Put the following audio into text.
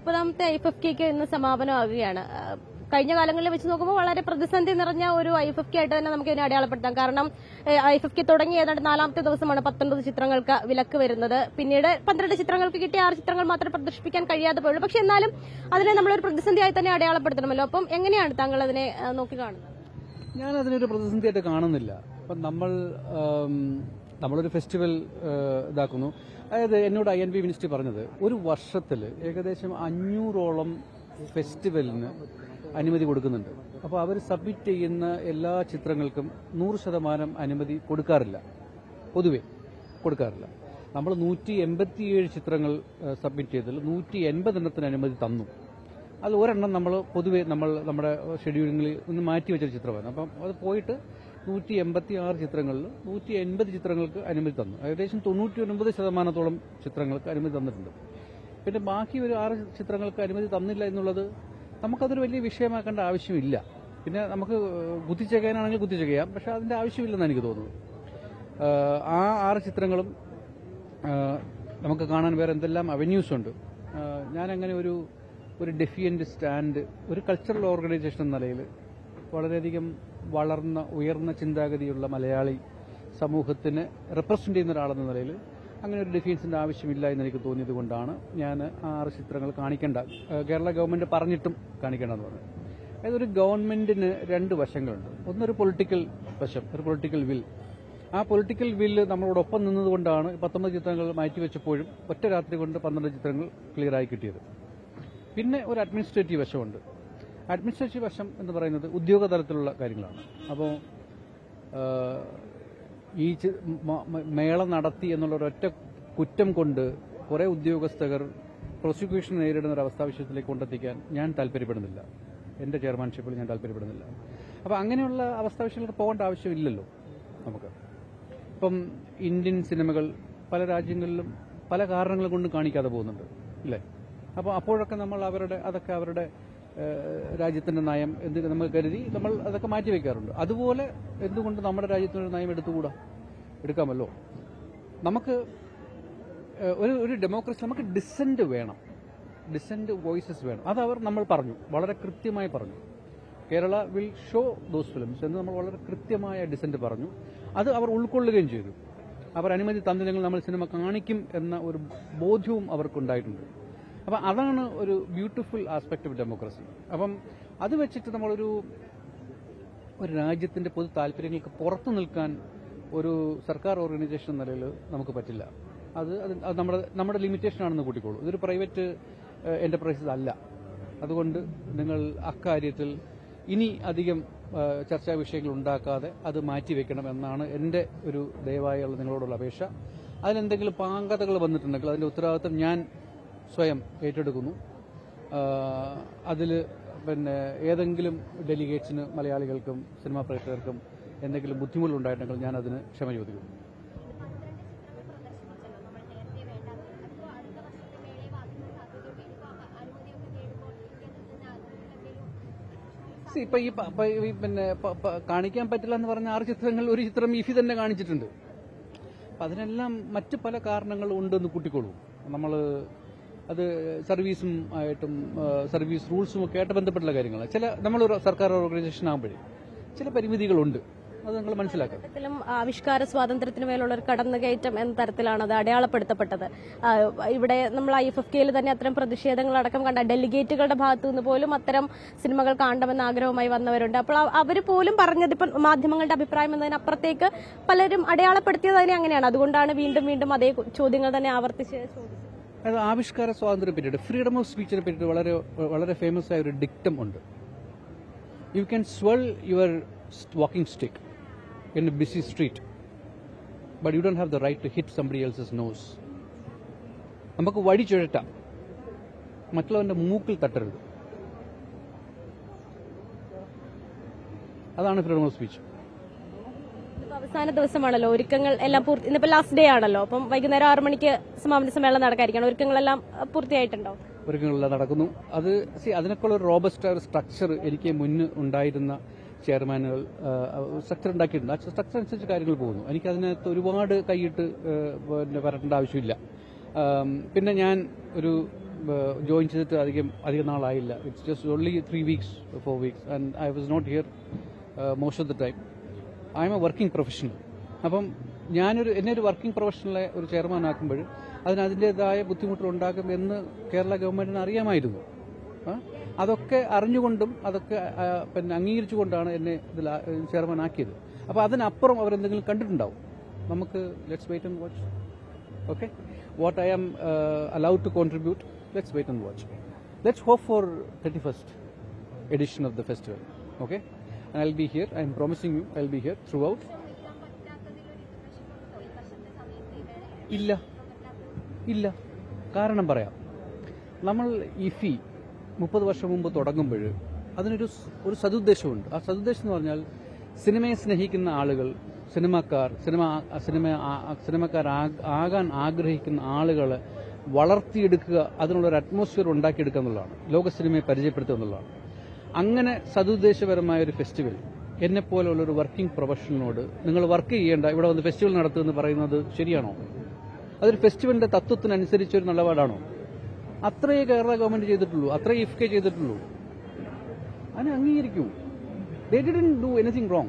30ാമത്തെ IFFK ഇന്ന് സമാപനമാകുകയാണ്. കഴിഞ്ഞ കാലങ്ങളിൽ വെച്ച് നോക്കുമ്പോൾ വളരെ പ്രതിസന്ധി നിറഞ്ഞ ഒരു IFFK ആയിട്ട് തന്നെ നമുക്ക് ഇതിനെ അടയാളപ്പെടുത്താം. കാരണം IFFK തുടങ്ങി ഏതാണ്ട് 4ാമത്തെ ദിവസമാണ് 19 ചിത്രങ്ങൾക്ക് വിലക്ക് വരുന്നത്. പിന്നീട് 12 ചിത്രങ്ങൾക്ക് കിട്ടിയ 6 ചിത്രങ്ങൾ മാത്രമേ പ്രദർശിപ്പിക്കാൻ കഴിയാതെ പോയുള്ളൂ. പക്ഷെ എന്നാലും അതിനെ നമ്മളൊരു പ്രതിസന്ധിയായി തന്നെ അടയാളപ്പെടുത്തണമല്ലോ. അപ്പം എങ്ങനെയാണ് താങ്കൾ അതിനെ നോക്കിക്കാണുന്നത്? ഞാൻ അതിനൊരു പ്രതിസന്ധിയായിട്ട് കാണുന്നില്ല. അപ്പം നമ്മളൊരു ഫെസ്റ്റിവൽ ഇതാക്കുന്നു. അതായത് എന്നോട് INB മിനിസ്റ്റർ പറഞ്ഞത് ഒരു വർഷത്തിൽ ഏകദേശം 500ഓളം ഫെസ്റ്റിവലിന് അനുമതി കൊടുക്കുന്നുണ്ട്. അപ്പോൾ അവർ സബ്മിറ്റ് ചെയ്യുന്ന എല്ലാ ചിത്രങ്ങൾക്കും 100% അനുമതി കൊടുക്കാറില്ല, പൊതുവെ കൊടുക്കാറില്ല. നമ്മൾ 187 ചിത്രങ്ങൾ സബ്മിറ്റ് ചെയ്തതിൽ 180 എണ്ണത്തിന് അനുമതി തന്നു. അത് ഒരെണ്ണം നമ്മൾ പൊതുവെ നമ്മുടെ ഷെഡ്യൂളിൽ ഒന്ന് മാറ്റിവെച്ചൊരു ചിത്രമാണ്. അപ്പം അത് പോയിട്ട് 186 ചിത്രങ്ങളിൽ 180 ചിത്രങ്ങൾക്ക് അനുമതി തന്നു. ഏകദേശം 99% ചിത്രങ്ങൾക്ക് അനുമതി തന്നിട്ടുണ്ട്. പിന്നെ ബാക്കി ഒരു 6 ചിത്രങ്ങൾക്ക് അനുമതി തന്നില്ല എന്നുള്ളത് നമുക്കതൊരു വലിയ വിഷയമാക്കേണ്ട ആവശ്യമില്ല. പിന്നെ നമുക്ക് കുത്തിച്ചേക്കാനാണെങ്കിൽ കുത്തിച്ചേക്കാം, പക്ഷെ അതിന്റെ ആവശ്യമില്ലെന്ന് എനിക്ക് തോന്നുന്നു. ആ 6 ചിത്രങ്ങളും നമുക്ക് കാണാൻ വേറെ എന്തെല്ലാം അവന്യൂസ് ഉണ്ട്. ഞാനങ്ങനെ ഒരു ഡെഫിയന്റ് സ്റ്റാൻഡ് ഒരു കൾച്ചറൽ ഓർഗനൈസേഷൻ എന്ന നിലയിൽ വളരെയധികം ഉയർന്ന ചിന്താഗതിയുള്ള മലയാളി സമൂഹത്തിന് റെപ്രസെന്റ് ചെയ്യുന്ന ഒരാളെന്ന നിലയിൽ അങ്ങനെ ഒരു ഡിഫൻസിന്റെ ആവശ്യമില്ല എന്ന് എനിക്ക് തോന്നിയത് കൊണ്ടാണ് ഞാൻ 6 ചിത്രങ്ങൾ കാണിക്കേണ്ട, കേരള ഗവൺമെന്റ് പറഞ്ഞിട്ടും കാണിക്കേണ്ടെന്ന് പറഞ്ഞു. അതായത് ഒരു ഗവൺമെന്റിന് 2 വശങ്ങളുണ്ട്. ഒന്നൊരു പൊളിറ്റിക്കൽ വശം, ഒരു പൊളിറ്റിക്കൽ വിൽ. ആ പൊളിറ്റിക്കൽ വില്ല് നമ്മളോടൊപ്പം നിന്നതുകൊണ്ടാണ് 19 ചിത്രങ്ങൾ മാറ്റിവെച്ചപ്പോഴും ഒറ്റ രാത്രി കൊണ്ട് 12 ചിത്രങ്ങൾ ക്ലിയറായി കിട്ടിയത്. പിന്നെ ഒരു അഡ്മിനിസ്ട്രേറ്റീവ് വശമുണ്ട്. അഡ്മിനിസ്ട്രേറ്റീവ് വശം എന്ന് പറയുന്നത് ഉദ്യോഗ തലത്തിലുള്ള കാര്യങ്ങളാണ്. അപ്പോൾ ഈ മേള നടത്തി എന്നുള്ള ഒരൊറ്റ കുറ്റം കൊണ്ട് കുറെ ഉദ്യോഗസ്ഥർ പ്രോസിക്യൂഷൻ നേരിടുന്ന ഒരു അവസ്ഥാവിശേഷത്തിലേക്ക് കൊണ്ടെത്തിക്കാൻ ഞാൻ താല്പര്യപ്പെടുന്നില്ല. എന്റെ ചെയർമാൻഷിപ്പിൽ ഞാൻ താല്പര്യപ്പെടുന്നില്ല. അപ്പോൾ അങ്ങനെയുള്ള അവസ്ഥാവിശേഷങ്ങൾക്ക് പോകേണ്ട ആവശ്യമില്ലല്ലോ നമുക്ക്. ഇപ്പം ഇന്ത്യൻ സിനിമകൾ പല രാജ്യങ്ങളിലും പല കാരണങ്ങൾ കൊണ്ടും കാണിക്കാതെ പോകുന്നുണ്ട്, ഇല്ലേ? അപ്പോൾ അപ്പോഴൊക്കെ നമ്മൾ അവരുടെ രാജ്യത്തിന്റെ നയം എന്ത് നമ്മൾ കരുതി നമ്മൾ അതൊക്കെ മാറ്റിവെക്കാറുണ്ട്. അതുപോലെ എന്തുകൊണ്ട് നമ്മുടെ രാജ്യത്തിനൊരു നയം എടുക്കാമല്ലോ. നമുക്ക് ഒരു ഡെമോക്രസി, നമുക്ക് ഡിസെന്റ് വേണം, ഡിസെന്റ് വോയിസസ് വേണം. നമ്മൾ പറഞ്ഞു, വളരെ കൃത്യമായി പറഞ്ഞു. Kerala will show those films എന്ന് നമ്മൾ വളരെ കൃത്യമായ ഡിസെന്റ് പറഞ്ഞു. അത് അവർ ഉൾക്കൊള്ളുകയും ചെയ്തു. അവർ അനുമതി തന്നില്ലെങ്കിൽ നമ്മൾ സിനിമ കാണിക്കും എന്ന ഒരു ബോധ്യവും അവർക്കുണ്ടായിട്ടുണ്ട്. അപ്പം അതാണ് ഒരു ബ്യൂട്ടിഫുൾ ആസ്പെക്ട് ഓഫ് ഡെമോക്രസി. അപ്പം അത് വെച്ചിട്ട് നമ്മളൊരു രാജ്യത്തിന്റെ പൊതു താല്പര്യങ്ങൾക്ക് പുറത്തു നിൽക്കാൻ ഒരു സർക്കാർ ഓർഗനൈസേഷൻ എന്ന നിലയിൽ നമുക്ക് പറ്റില്ല. അത് നമ്മുടെ ലിമിറ്റേഷൻ ആണെന്ന് കൂട്ടിക്കോളൂ. ഇതൊരു പ്രൈവറ്റ് എന്റർപ്രൈസസ് അല്ല. അതുകൊണ്ട് നിങ്ങൾ അക്കാര്യത്തിൽ ഇനി അധികം ചർച്ചാ വിഷയങ്ങൾ ഉണ്ടാക്കാതെ അത് മാറ്റിവെക്കണം എന്നാണ് എന്റെ ഒരു ദയവായുള്ള നിങ്ങളോടുള്ള അപേക്ഷ. അതിലെന്തെങ്കിലും പാങ്കതകൾ വന്നിട്ടുണ്ടെങ്കിൽ അതിന്റെ ഉത്തരവാദിത്വം ഞാൻ സ്വയം ഏറ്റെടുക്കുന്നു. അതിൽ പിന്നെ ഏതെങ്കിലും ഡെലിഗേറ്റ്സിന്, മലയാളികൾക്കും സിനിമാ പ്രേക്ഷകർക്കും എന്തെങ്കിലും ബുദ്ധിമുട്ടുകൾ ഉണ്ടായിട്ടുണ്ടെങ്കിൽ ഞാൻ അതിന് ക്ഷമ ചോദിക്കുന്നു. ഇപ്പൊ ഈ പിന്നെ കാണിക്കാൻ പറ്റില്ല എന്ന് പറഞ്ഞ 6 ചിത്രങ്ങൾ ഒരു ചിത്രം ഇഫി തന്നെ കാണിച്ചിട്ടുണ്ട്. അപ്പൊ അതിനെല്ലാം മറ്റു പല കാരണങ്ങൾ ഉണ്ടെന്ന് കൂട്ടിക്കോളൂ. നമ്മൾ അത് സർവീസും ആയിട്ടും സർവീസ് റൂൾസും ഒക്കെ ആയിട്ട് ബന്ധപ്പെട്ടുള്ള കാര്യങ്ങളാണ്. നമ്മളൊരു സർക്കാർ ഓർഗനൈസേഷൻ ആകുമ്പോഴേ ചില പരിമിതികളുണ്ട്, അത് നിങ്ങൾ മനസ്സിലാക്കാം. ആവിഷ്കാര സ്വാതന്ത്ര്യത്തിന് മേലുള്ള ഒരു കടന്നുകയറ്റം എന്ന തരത്തിലാണ് അത് അടയാളപ്പെടുത്തപ്പെട്ടത്. ഇവിടെ നമ്മൾ IFFKയിൽ തന്നെ അത്തരം പ്രതിഷേധങ്ങളടക്കം കണ്ട ഡെലിഗേറ്റുകളുടെ ഭാഗത്തു നിന്ന് പോലും അത്തരം സിനിമകൾ കാണണമെന്ന ആഗ്രഹവുമായി വന്നവരുണ്ട്. അപ്പോൾ അവർ പോലും പറഞ്ഞത് ഇപ്പം മാധ്യമങ്ങളുടെ അഭിപ്രായം എന്നതിനപ്പുറത്തേക്ക് പലരും അടയാളപ്പെടുത്തിയത് തന്നെ അങ്ങനെയാണ്. അതുകൊണ്ടാണ് വീണ്ടും വീണ്ടും അതേ ചോദ്യങ്ങൾ തന്നെ ആവർത്തിച്ച് ചോദിച്ചത്. അത് ആവിഷ്കാര സ്വാതന്ത്ര്യം പറ്റിയിട്ട്, ഫ്രീഡം ഓഫ് സ്പീച്ചിനെ പറ്റിയിട്ട് വളരെ വളരെ ഫേമസ് ആയ ഒരു ഡിക്റ്റം ഉണ്ട്. You can swell your walking stick in a busy street, but you don't have the right to hit somebody else's nose. നമുക്ക് വടി ചുഴറ്റാം, മറ്റുള്ളവന്റെ മൂക്കിൽ തട്ടരുത്. അതാണ് ഫ്രീഡം ഓഫ് സ്പീച്ച്. അവസാന ദിവസമാണല്ലോ, ഒരുക്കങ്ങൾ എല്ലാം ഇന്നിപ്പോ ലാസ്റ്റ് ഡേ ആണല്ലോ. അപ്പം വൈകുന്നേരം 6 മണിക്ക് സമാപന സമ്മേളനം നടക്കാതിരിക്കണം. ഒരുക്കങ്ങളെല്ലാം പൂർത്തിയായിട്ടുണ്ടോ? ഒരുക്കങ്ങളെല്ലാം നടക്കുന്നു. അതിനൊക്കെയുള്ള ഒരു റോബസ്റ്റ് സ്ട്രക്ചർ എനിക്ക് മുന്ന് ഉണ്ടായിരുന്ന ചെയർമാനുകൾ സ്ട്രക്ചർ ഉണ്ടാക്കിയിട്ടുണ്ട്. ആ സ്ട്രക്ചർ അനുസരിച്ച് കാര്യങ്ങൾ പോകുന്നു. എനിക്കതിനകത്ത് ഒരുപാട് കൈയിട്ട് വരേണ്ട ആവശ്യമില്ല. പിന്നെ ഞാൻ ഒരു ജോയിൻ ചെയ്തിട്ട് അധികം നാളായില്ല. It's just only 3 weeks 4 weeks and I was not here most of the time. I am a working professional. അപ്പം എന്നെ ഒരു വർക്കിംഗ് പ്രൊഫഷണലെ ഒരു ചെയർമാൻ ആക്കുമ്പോൾ അതിൻ്റെതായ ബുദ്ധിമുട്ടുകളുണ്ടാക്കും എന്ന് കേരള ഗവൺമെന്റിന് അറിയാമായിരുന്നു. അതൊക്കെ അറിഞ്ഞുകൊണ്ടും അതൊക്കെ പിന്നെ അംഗീകരിച്ചുകൊണ്ടാണ് എന്നെ ഇതിൽ ചെയർമാൻ ആക്കിയത്. അപ്പോൾ അതിനപ്പുറം അവരെന്തെങ്കിലും കണ്ടിട്ടുണ്ടാവും. നമുക്ക് let's wait and watch. Okay, what I am allowed to contribute, let's wait and watch. Let's hope for 31st edition of the festival. Okay, and I'll be here. I'm promising you I'll be here throughout. ഇല്ല, കാരണം പറയാം. നമ്മൾ ഇഫി 30 വർഷം മുമ്പ് തുടങ്ങുമ്പോൾ അതിനൊരു സതുദ്ദേശമുണ്ട്. ആ സതുദ്ദേശം എന്ന് പറഞ്ഞാൽ സിനിമയെ സ്നേഹിക്കുന്ന ആളുകൾ, സിനിമക്കാരാകാൻ ആഗ്രഹിക്കുന്ന ആളുകളെ വളർത്തിയെടുക്കുക, അതിനുള്ളൊരു അറ്റ്മോസ്ഫിയർ ഉണ്ടാക്കിയെടുക്കുക എന്നുള്ളതാണ്. ലോക സിനിമയെ പരിചയപ്പെടുത്തുക എന്നുള്ളതാണ്. അങ്ങനെ സതുദ്ദേശപരമായ ഒരു ഫെസ്റ്റിവൽ എന്നെപ്പോലുള്ളൊരു വർക്കിംഗ് പ്രൊഫഷണലിനോട് നിങ്ങൾ വർക്ക് ചെയ്യേണ്ട, ഇവിടെ വന്ന് ഫെസ്റ്റിവൽ നടത്തുമെന്ന് പറയുന്നത് ശരിയാണോ? അതൊരു ഫെസ്റ്റിവലിന്റെ തത്വത്തിനനുസരിച്ചൊരു നിലപാടാണോ? അത്രയേ കേരള ഗവൺമെന്റ് ചെയ്തിട്ടുള്ളൂ, അത്രയേ ഇഫ്കെ ചെയ്തിട്ടുള്ളൂ. അതിനെ അംഗീകരിക്കൂ. They didn't do anything wrong.